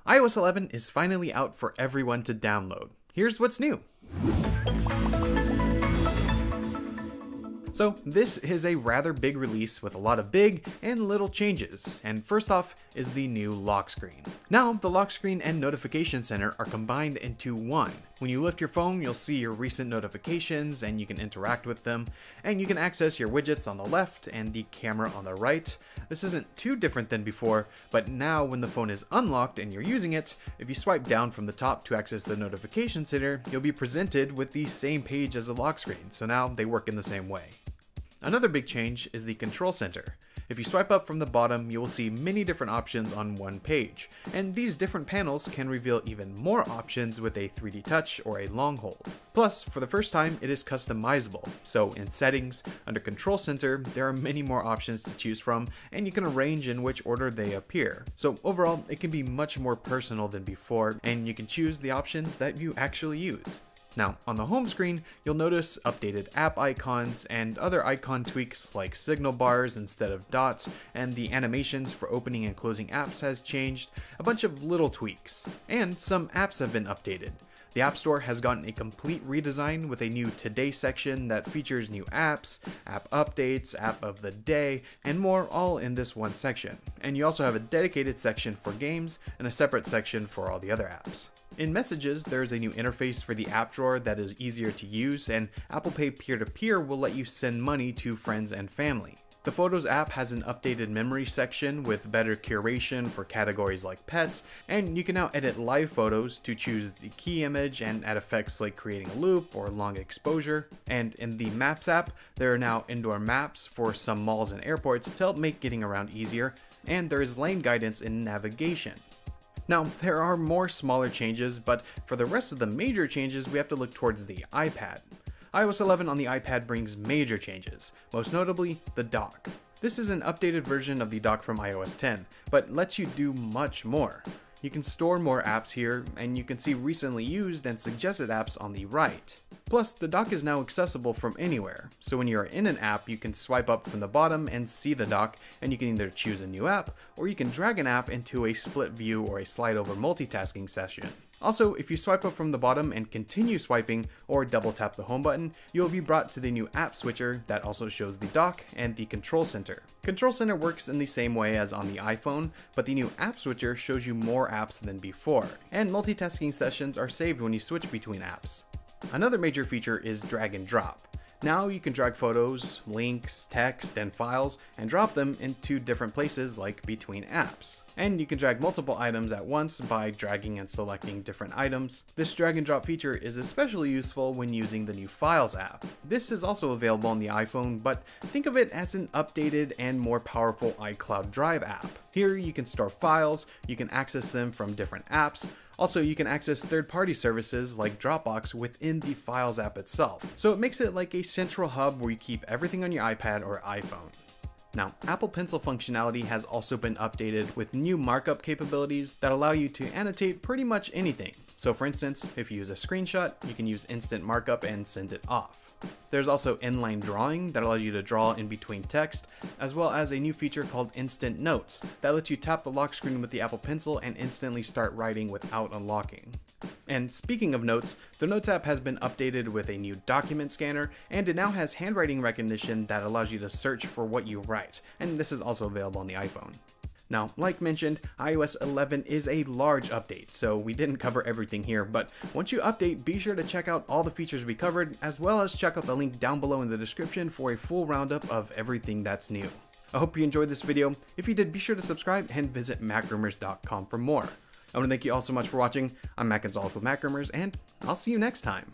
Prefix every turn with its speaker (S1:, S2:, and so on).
S1: iOS 11 is finally out for everyone to download. Here's what's new. So this is a rather big release with a lot of big and little changes, and first off is the new lock screen. Now the lock screen and notification center are combined into one. When you lift your phone, you'll see your recent notifications and you can interact with them, and you can access your widgets on the left and the camera on the right. This isn't too different than before, but now when the phone is unlocked and you're using it, if you swipe down from the top to access the notification center, you'll be presented with the same page as the lock screen, so now they work in the same way. Another big change is the control center. If you swipe up from the bottom, you will see many different options on one page, and these different panels can reveal even more options with a 3D touch or a long hold. Plus, for the first time, it is customizable, so in settings, under control center, there are many more options to choose from, and you can arrange in which order they appear. So overall, it can be much more personal than before, and you can choose the options that you actually use. Now, on the home screen, you'll notice updated app icons and other icon tweaks like signal bars instead of dots, and the animations for opening and closing apps has changed, a bunch of little tweaks. And some apps have been updated. The App Store has gotten a complete redesign with a new Today section that features new apps, app updates, app of the day, and more, all in this one section. And you also have a dedicated section for games and a separate section for all the other apps. In Messages, there is a new interface for the app drawer that is easier to use, and Apple Pay peer-to-peer will let you send money to friends and family. The Photos app has an updated memory section with better curation for categories like pets, and you can now edit live photos to choose the key image and add effects like creating a loop or long exposure. And in the Maps app, there are now indoor maps for some malls and airports to help make getting around easier, and there is lane guidance in navigation. Now, there are more smaller changes, but for the rest of the major changes, we have to look towards the iPad. iOS 11 on the iPad brings major changes, most notably the dock. This is an updated version of the dock from iOS 10, but lets you do much more. You can store more apps here, and you can see recently used and suggested apps on the right. Plus, the dock is now accessible from anywhere, so when you are in an app, you can swipe up from the bottom and see the dock, and you can either choose a new app, or you can drag an app into a split view or a slide over multitasking session. Also, if you swipe up from the bottom and continue swiping, or double tap the home button, you will be brought to the new app switcher that also shows the dock and the control center. Control center works in the same way as on the iPhone, but the new app switcher shows you more apps than before, and multitasking sessions are saved when you switch between apps. Another major feature is drag and drop. Now you can drag photos, links, text, and files and drop them into different places like between apps. And you can drag multiple items at once by dragging and selecting different items. This drag and drop feature is especially useful when using the new Files app. This is also available on the iPhone, but think of it as an updated and more powerful iCloud Drive app. Here you can store files, you can access them from different apps. Also, you can access third-party services like Dropbox within the Files app itself. So it makes it like a central hub where you keep everything on your iPad or iPhone. Now, Apple Pencil functionality has also been updated with new markup capabilities that allow you to annotate pretty much anything. So for instance, if you use a screenshot, you can use instant markup and send it off. There's also inline drawing that allows you to draw in between text, as well as a new feature called Instant Notes that lets you tap the lock screen with the Apple Pencil and instantly start writing without unlocking. And speaking of notes, the Notes app has been updated with a new document scanner, and it now has handwriting recognition that allows you to search for what you write, and this is also available on the iPhone. Now, like mentioned, iOS 11 is a large update, so we didn't cover everything here, but once you update, be sure to check out all the features we covered, as well as check out the link down below in the description for a full roundup of everything that's new. I hope you enjoyed this video. If you did, be sure to subscribe and visit MacRumors.com for more. I want to thank you all so much for watching. I'm Mac Gonzalez with MacRumors, and I'll see you next time.